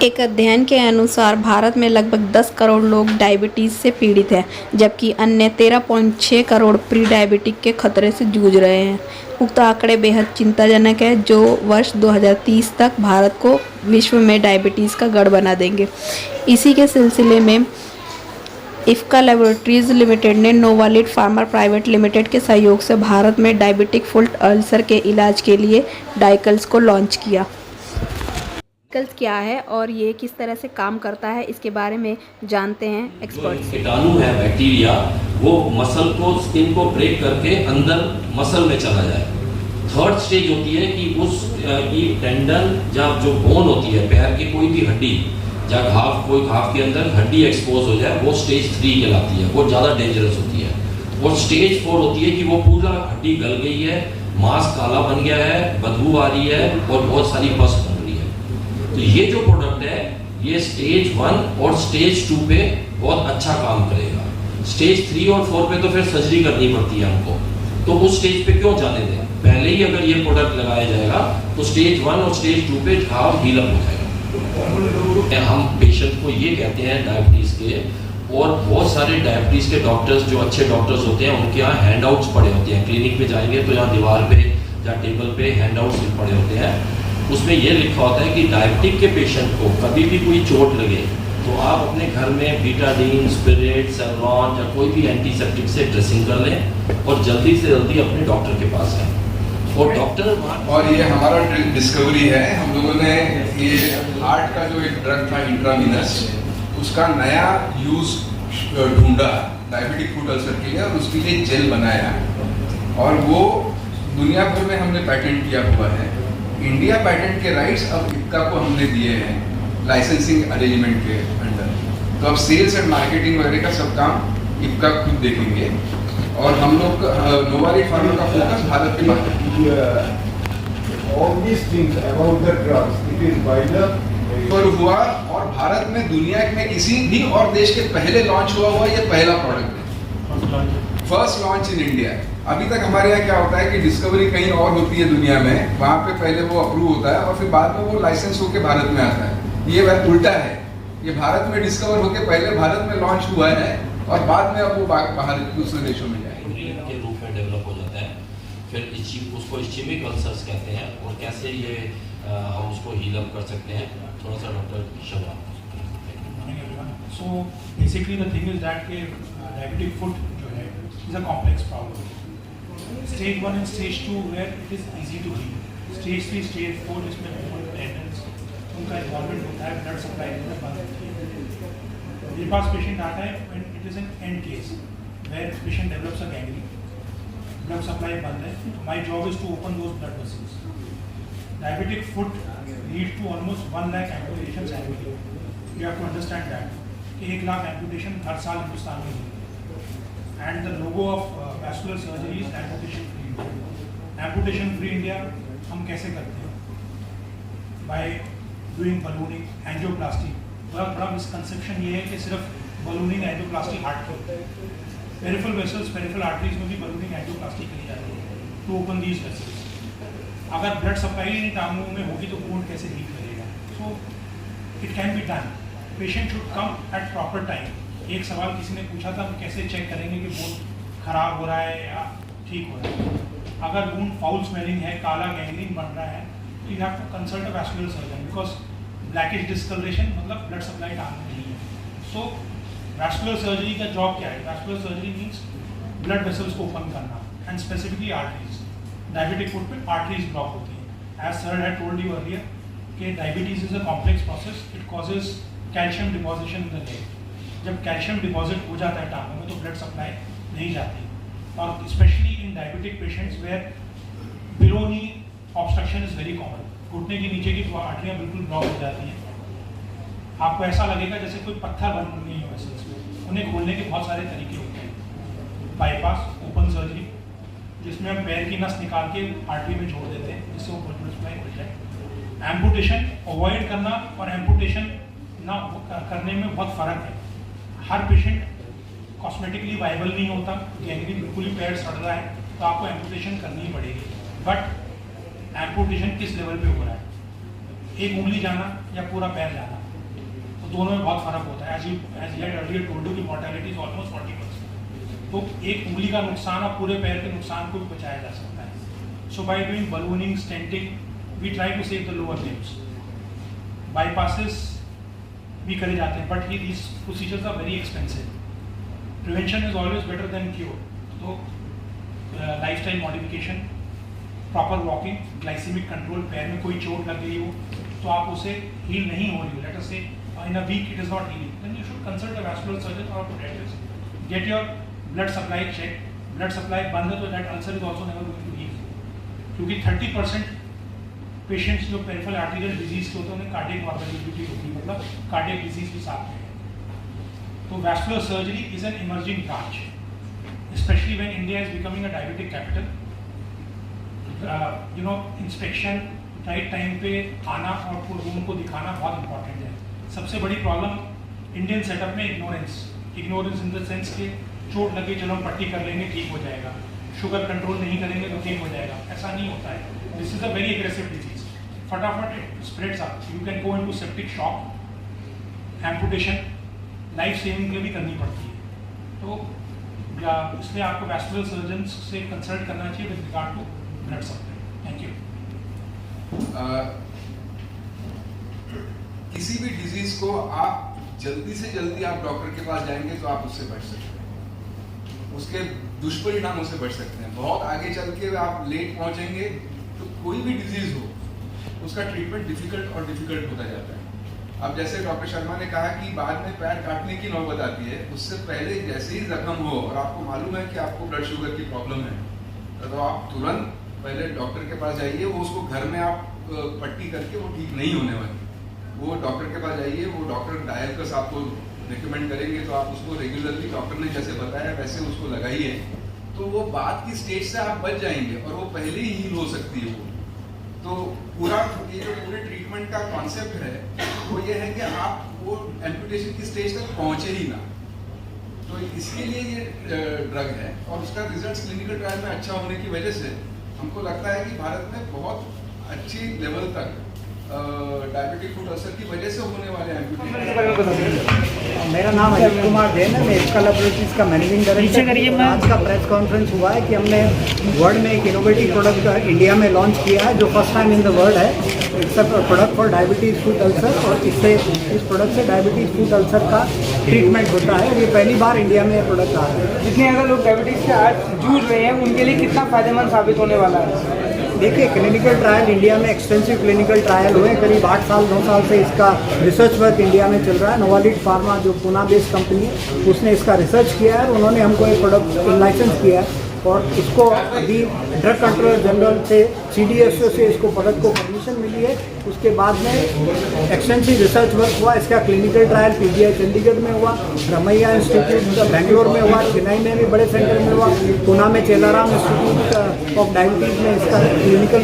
एक अध्ययन के अनुसार भारत में लगभग 10 करोड़ लोग डायबिटीज़ से पीड़ित हैं, जबकि अन्य 13.6 करोड़ प्री डायबिटिक के खतरे से जूझ रहे हैं। उक्त आंकड़े बेहद चिंताजनक है, जो वर्ष 2030 तक भारत को विश्व में डायबिटीज़ का गढ़ बना देंगे। इसी के सिलसिले में इफ्का लैबोरेटरीज लिमिटेड ने नोवालिड फार्मा प्राइवेट लिमिटेड के सहयोग से भारत में डायबिटिक फुट अल्सर के इलाज के लिए डाइकल्स को लॉन्च किया। डाइकल्स क्या है और ये किस तरह से काम करता है, इसके बारे में जानते हैं एक्सपर्ट से। कीटाणु है, बैक्टीरिया, वो मसल को, स्किन को ब्रेक करके अंदर मसल में चला जाए। थर्ड स्टेज होती है कि उस की टेंडन या जो बोन होती है, पैर की कोई भी हड्डी या कोई घाव के अंदर हड्डी एक्सपोज हो जाए, वो स्टेज 3 कहलाती है, वो ज़्यादा डेंजरस होती है। और स्टेज 4 होती है कि वो पूरा हड्डी गल गई है, मांस काला बन गया है, बदबू आ रही है और बहुत सारी पस बन रही है। तो ये जो प्रोडक्ट है, ये स्टेज 1 और स्टेज 2 पे बहुत अच्छा काम करेगा। स्टेज 3 और 4 पे तो फिर सर्जरी करनी पड़ती है हमको, तो उस स्टेज पे क्यों जाने दें। पहले ही अगर ये प्रोडक्ट लगाया जाएगा तो स्टेज 1 और स्टेज 2 पे घाव हील अप हो जाएगा। हम पेशेंट को ये कहते हैं डायबिटीज़ के, और बहुत सारे डायबिटीज़ के डॉक्टर्स, जो अच्छे डॉक्टर्स होते हैं, उनके यहाँ हैंड आउट्स पड़े होते हैं। क्लिनिक में जाएंगे तो यहाँ दीवार पे या टेबल पे हैंड आउट्स पड़े होते हैं। उसमें ये लिखा होता है कि डायबिटिक के पेशेंट को कभी भी कोई चोट लगे तो आप अपने घर में बीटाडीन, स्पिरिट, सेवलॉन या कोई भी एंटीसेप्टिक से ड्रेसिंग कर लें और जल्दी से जल्दी अपने डॉक्टर के पास आएँ। और डॉक्टर, और ये हमारा डिस्कवरी है। हम लोगों ने ये हार्ट का जो एक ड्रग था इंट्रावीनस, उसका नया यूज ढूंढा डायबिटिक फुट अल्सर के लिए, और उसके लिए जेल बनाया, और वो दुनिया भर में हमने पैटेंट किया हुआ है। इंडिया पैटेंट के राइट्स अब इफ्का को हमने दिए हैं लाइसेंसिंग अरेंजमेंट के अंडर। तो अब सेल्स एंड मार्केटिंग वगैरह का सब काम इफ्का खुद देखेंगे, और हम लोग नोवालिड फार्मा का फोकस भारत के बाहर। All these things about the drugs, it is by the पर हुआ, और भारत में दुनिया में किसी भी और देश के पहले लॉन्च हुआ ये पहला प्रोडक्ट है, फर्स्ट लॉन्च इन इंडिया। अभी तक हमारे यहाँ क्या होता है कि डिस्कवरी कहीं और होती है दुनिया में, वहाँ पे पहले वो अप्रूव होता है और फिर बाद में वो लाइसेंस होके भारत में आता है। ये बात उल्टा है, ये भारत में डिस्कवर होके पहले भारत में लॉन्च हुआ है और बाद में अब वो बाहर दूसरे देशों में जाएगा। के रूप में डेवलप हो जाता है। फिर उसको इस्चेमिक अल्सर्स कहते हैं, और कैसे ये हम उसको हील अप कर सकते हैं, थोड़ा सा doctor Sharma. So basically the thing is that diabetic foot जो है is a complex problem. Stage 1 and stage 2 where it is easy to heal. Stage 3, stage 4 जिसमें बहुत टेंडेंस उनका इन्वॉल्वमेंट होता है, ब्लड सप्लाई में बंद होती है। मेरे पास पेशेंट आता है when it is an end case where patient develops a gangrene, blood supply बंद है, my job is to open those blood vessels. Diabetic foot leads to almost 1 lakh amputations annually. You have to understand that कि 1 lakh amputation हर साल हिंदुस्तान में होती है। And the logo of vascular surgery is amputation free India. Amputation free India हम कैसे करते हैं? Bye doing ballooning, angioplasty. बड़ा मिसकंसेप्शन ये है कि सिर्फ बलूनिंग एंजियोप्लास्टी हार्ट की होती है। पेरिफेरल वेसल्स, पेरिफेरल आर्टरीज में भी बलूनिंग एंजियोप्लास्टी करी जाती है टू ओपन दीज वेसल्स। अगर ब्लड सप्लाई इन टांगों में होगी तो खून कैसे लीक करेगा? So it can be done. Patient should come at proper time. एक सवाल किसी ने पूछा था, हम कैसे चेक करेंगे कि बोन खराब हो रहा है या ठीक हो रहा है? अगर बोन फाउल स्मेलिंग है, काला गैंग्रीन बन रहा है, तो you have to consult a vascular surgeon, because blackish discolouration मतलब ब्लड सप्लाई टांग में नहीं है। सो वैस्कुलर सर्जरी का जॉब क्या है? Vascular surgery means blood vessels को ओपन करना, and specifically arteries. Diabetic foot पे आर्टरीज ब्लॉक होती है। As sir had told you earlier कि diabetes is a complex process, it causes calcium deposition in the leg. जब calcium deposit हो जाता है टांगों में तो ब्लड सप्लाई नहीं जाती, और specially in diabetic patients where below knee obstruction is very common. घुटने के नीचे की आर्टरियाँ बिल्कुल ब्लॉक हो जाती हैं। आपको ऐसा लगेगा जैसे कोई पत्थर बन गई हो वेसल्स में। उन्हें खोलने के बहुत सारे तरीके होते हैं। बाईपास, ओपन सर्जरी, जिसमें हम पैर की नस निकाल के आर्टरी में जोड़ देते हैं जिससे वो ब्लड सप्लाई हो जाए। एम्पुटेशन अवॉइड करना और एम्पुटेशन ना करने में बहुत फ़र्क है। हर पेशेंट कॉस्मेटिकली वाइबल नहीं होता। गैंग्रीन बिल्कुल ही पैर सड़ रहा है तो आपको एम्पुटेशन करनी ही पड़ेगी, बट एम्पुटेशन किस लेवल पे हो रहा है? एक उंगली जाना या पूरा पैर जाना, तो दोनों में बहुत फर्क होता है। As you earlier told you की मोर्टेलिटी इज ऑलमोस्ट 40%। तो एक उंगली का नुकसान और पूरे पैर के नुकसान को भी बचाया जा सकता है। So by doing ballooning, stenting, we try to save the lower limbs. Bypasses भी करे जाते हैं, but these procedures are very expensive. Prevention is always better than cure. तो lifestyle modification, proper walking, glycaemic control, पैर में कोई चोट लग गई हो तो आप उसे हील नहीं हो रही हो, let us see in a week it is not healing, then you should consult a vascular surgeon और podiatrist। Get your blood supply check. Blood supply बंद है तो that ulcer is also never going to heal, क्योंकि 30% patients जो peripheral arterial disease के होते हैं उन्हें कार्डियक मॉर्बिडिटी होती है, मतलब कार्डियक डिजीज भी साथ में है। तो vascular surgery is an emerging branch, specially when India is becoming a diabetic capital. Inspection, right time पे आना और रूम को दिखाना बहुत इंपॉर्टेंट है। सबसे बड़ी प्रॉब्लम इंडियन सेटअप में इग्नोरेंस इन द सेंस के चोट लगे चलो हम पट्टी कर लेंगे ठीक हो जाएगा, शुगर कंट्रोल नहीं करेंगे तो ठीक हो जाएगा, ऐसा नहीं होता है। This is a very aggressive disease, फटाफट it spreads up, you can go into septic shock, amputation, life saving के भी करनी पड़ती है। तो इसलिए आपको वैस्कुलर सर्जन से कंसल्ट करना चाहिए with regard to blood supply. Thank you. किसी भी डिजीज को आप जल्दी से जल्दी आप डॉक्टर के पास जाएंगे तो आप उससे बच सकते हैं, उसके दुष्परिणामों से बच सकते हैं। बहुत आगे चल के आप लेट पहुंचेंगे तो कोई भी डिजीज हो उसका ट्रीटमेंट डिफिकल्ट होता जाता है। अब जैसे डॉक्टर शर्मा ने कहा कि बाद में पैर काटने की नौबत आती है, उससे पहले जैसे ही जख्म हो और आपको मालूम है कि आपको ब्लड शुगर की प्रॉब्लम है तो आप तुरंत पहले डॉक्टर के पास जाइए। वो उसको घर में आप पट्टी करके वो ठीक नहीं होने वाली, वो डॉक्टर के पास जाइए, वो डॉक्टर डायलकस आपको रिकमेंड करेंगे तो आप उसको रेगुलरली डॉक्टर ने जैसे बताया वैसे उसको लगाइए, तो वो बाद की स्टेज से आप बच जाएंगे और वो पहले ही हील हो सकती है। वो तो पूरा ये जो पूरे ट्रीटमेंट का कॉन्सेप्ट है वो ये है कि आप वो एम्पुटेशन की स्टेज तक पहुंचे ही ना, तो इसके लिए ये ड्रग है। और उसका रिजल्ट क्लिनिकल ट्रायल में अच्छा होने की वजह से हमको लगता है कि भारत में बहुत अच्छी लेवल तक डायबिटिक फुट अल्सर की वजह से होने वाले एम्पुटेशन। मेरा नाम अजीत कुमार जैन है, मैं इसका लैबोरेटरीज का मैनेजिंग डायरेक्टर हूं। आज का प्रेस कॉन्फ्रेंस हुआ है कि हमने वर्ल्ड में एक इनोवेटिव प्रोडक्ट इंडिया में लॉन्च किया है जो first time in the world है। It's a product for diabetes foot ulcer, और इस प्रोडक्ट से डायबिटीज़ फुट अल्सर का ट्रीटमेंट होता है। ये पहली बार इंडिया में ये प्रोडक्ट आ रहा है। जितने अगर लोग डायबिटीज़ से आज जूझ रहे हैं उनके लिए कितना फायदेमंद साबित होने वाला है? देखिए, क्लिनिकल ट्रायल इंडिया में एक्सटेंसिव क्लिनिकल ट्रायल हुए, करीब 8 साल 9 साल से इसका रिसर्च वर्क इंडिया में चल रहा है। नोवालिड फार्मा जो पुणे बेस्ड कंपनी है उसने इसका रिसर्च किया है, उन्होंने हमको एक प्रोडक्ट लाइसेंस किया है और इसको अभी ड्रग कंट्रोलर जनरल से CDSO से इसको प्रोडक्ट को परमिशन मिली है। उसके बाद में एक्सटेंसिव रिसर्च वर्क हुआ, इसका क्लिनिकल ट्रायल PGI चंडीगढ़ में हुआ, रमैया इंस्टीट्यूट बेंगलोर में हुआ, चेन्नई में भी बड़े सेंटर में हुआ, पुणे में चेलाराम इंस्टीट्यूट ऑफ डायबिटीज़ में इसका क्लिनिकल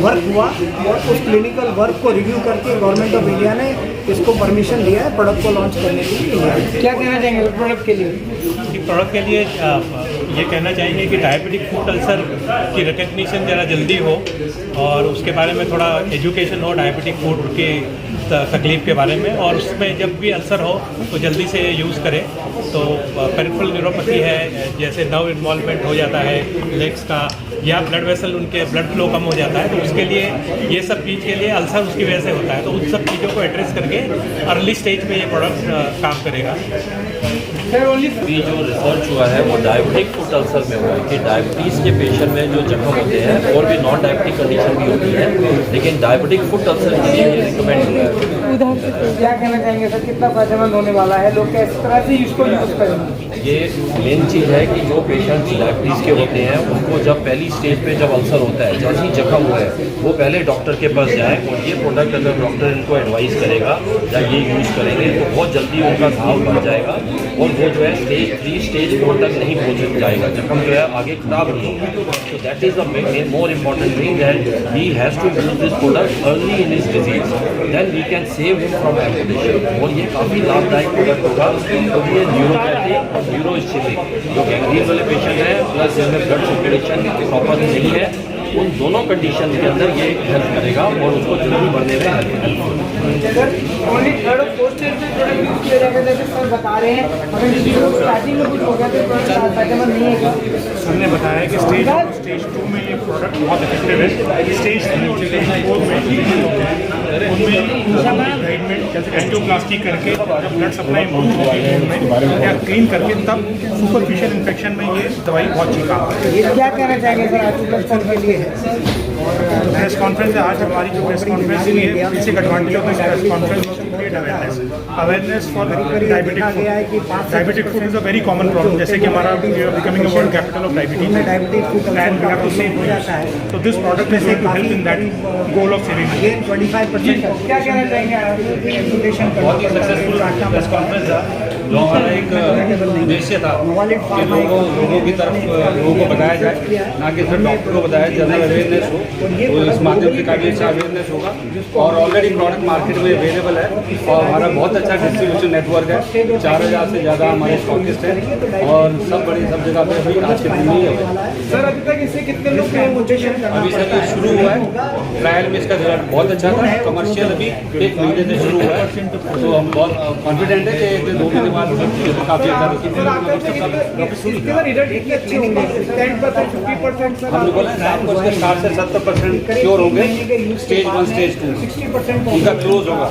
वर्क हुआ और उस क्लिनिकल वर्क को रिव्यू करके गवर्नमेंट ऑफ इंडिया ने इसको परमिशन दिया है प्रोडक्ट को लॉन्च करने के लिए। क्या कहना चाहेंगे प्रोडक्ट के लिए? प्रोडक्ट के लिए ये कहना चाहेंगे कि डायबिटिक फुट अल्सर की रिकग्निशन ज़रा जल्दी हो और उसके बारे में थोड़ा एजुकेशन हो डायबिटिक फुट की तकलीफ़ के बारे में, और उसमें जब भी अल्सर हो तो जल्दी से यूज़ करें। तो पेरिफेरल न्यूरोपैथी है, जैसे नर्व इन्वॉल्वमेंट हो जाता है लेग्स का, या ब्लड वेसल उनके ब्लड फ्लो कम हो जाता है, तो उसके लिए ये सब चीज़ के लिए अल्सर उसकी वजह से होता है। तो उन सब चीज़ों को एड्रेस करके अर्ली स्टेज में ये प्रोडक्ट काम करेगा। अभी जो रिसर्च हुआ है वो डायबिटिक फुट अल्सर में हुआ है कि डायबिटीज़ के पेशेंट में जो जख्म होते हैं और भी नॉन डायबिटिक कंडीशन भी होती है, लेकिन डायबिटिक फुट अल्सर के लिए रिकमेंड हुआ है। क्या कहना चाहेंगे सर, कितना फायदेमंद होने वाला है, लोग किस तरह से इसको यूज़ करेंगे? ये मेन चीज़ है कि जो पेशेंट्स डायबिटीज़ के होते हैं उनको जब पहली स्टेज पे जब अल्सर होता है, जैसे ही जख्म हुआ है वो पहले डॉक्टर के पास जाए और ये प्रोडक्ट अगर डॉक्टर इनको एडवाइस करेगा या ये यूज़ करेंगे तो बहुत जल्दी उनका घाव बढ़ जाएगा और वो जो है स्टेज 3 स्टेज 4 तक नहीं पहुँच जाएगा, जख्म जो है आगे खराब नहीं होगा। तो that is the more important thing that he has to use this product early in his disease, then we can save him from amputation. और ये काफ़ी लाभदायक प्रोडक्ट होगा क्योंकि ये न्यूरोपैथी और न्यूरो इस्केमिक जो गैंग्रीन वाले पेशेंट हैं प्लस जिनमें ब्लड सर्कुलेशन प्रॉपर नहीं है, उन दोनों कंडीशन के अंदर ये हेल्प करेगा और उसको जल्दी बढ़ने में हेल्प अगर ओनली थर्ड और फोर्थ स्टेज में प्रोडक्ट यूज किया जाएगा जैसे सर बता रहे हैं, अगर स्टार्टिंग में कुछ हो गया तो प्रोडक्ट फायदेमंद नहीं है। सर ने बताया कि स्टेज 2 में ये प्रोडक्ट बहुत इफेक्टिव है। स्टेज 3 और स्टेज 4 में उनमें ट्रीटमेंट जैसे एंजियोप्लास्टी करके जब ब्लड सप्लाई में या क्लीन करके तब सुपरफिशियल इन्फेक्शन में ये दवाई बहुत अच्छी काम करती है। ये क्या कहना चाहेंगे सर आर्टिकल के लिए? प्रेस कॉन्फ्रेंस है आज हमारी जो प्रेस कॉन्फ्रेंस हुई है, basic advantage of this press conference was to create awareness for diabetic food is a very common problem. जैसे कि हमारा becoming a world capital of diabetes and we have to save, तो this product is going to help in that goal of saving. 25% क्या कहना चाहेंगे education बहुत ही successful press conference था जो हमारा एक उद्देश्य था कि लोगों की तरफ लोगों को बताया जाए, ना कि सिर्फ डॉक्टर को बताया, जनरल अवेयरनेस हो, तो इस माध्यम से काफ़ी अच्छा अवेयरनेस होगा। और ऑलरेडी प्रोडक्ट मार्केट में अवेलेबल है और हमारा बहुत अच्छा डिस्ट्रीब्यूशन नेटवर्क है। 4000 से ज़्यादा हमारे स्टॉकिस्ट हैं और सब जगह पे अभी आज के दिन में ही है। सर अभी तक इससे कितने लोग अभी सर ये शुरू हुआ है, ट्रायल में इसका रिजल्ट बहुत अच्छा था। कमर्शियल अभी 1 महीने से शुरू हुआ है, तो हम बहुत कॉन्फिडेंट है कि 1 से 2 महीने बाद काफ़ी अच्छा हम लोग बोले आपको इसके 60 से 70% श्योर होंगे स्टेज 1 स्टेज 2 उनका क्लोज होगा।